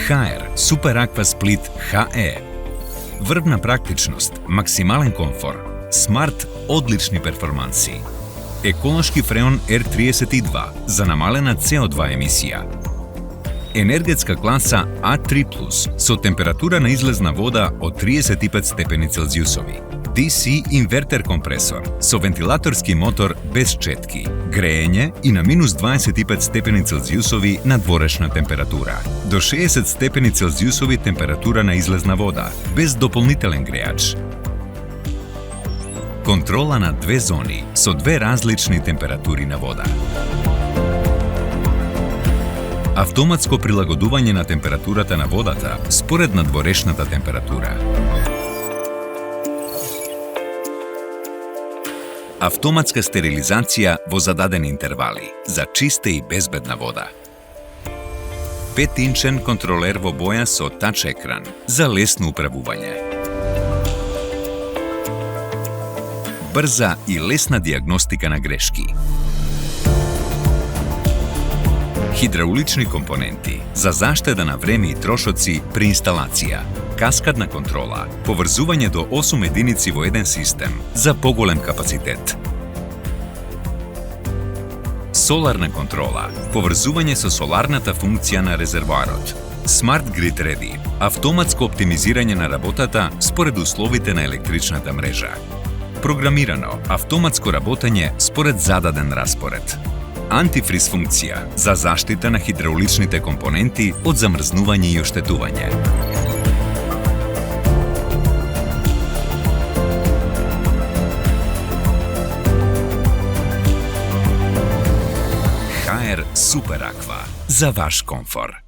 HR Super Aqua Split HE. Врвна практичност, максимален комфор, смарт, одлични перформанси. Еколошки фреон R32 за намалена CO2 емисија. Енергетска класа A3+, со температура на излезна вода од 35 степени Целзиусови. DC инвертер компресор со вентилаторски мотор без четки, греење и на минус 25 степени Целзиусови на дворешна температура. До 60 степени Целзиусови температура на излезна вода, без дополнителен греач. Контрола на две зони со две различни температури на вода. Автоматско прилагодување на температурата на водата според надворешната температура. Автоматска стерилизација во зададени интервали за чиста и безбедна вода. 5-инчен контролер во боја со тач екран за лесно управување. Брза и лесна дијагностика на грешки. Хидраулични компоненти за заштеда на време и трошоци при инсталација. Каскадна контрола, поврзување до 8 единици во еден систем за поголем капацитет. Соларна контрола, поврзување со соларната функција на резервоарот. Smart Grid Ready, автоматско оптимизирање на работата според условите на електричната мрежа. Програмирано, автоматско работење според зададен распоред. Антифриз функција за заштита на хидрауличните компоненти од замрзнување и оштетување. HR Super Aqua за ваш комфор.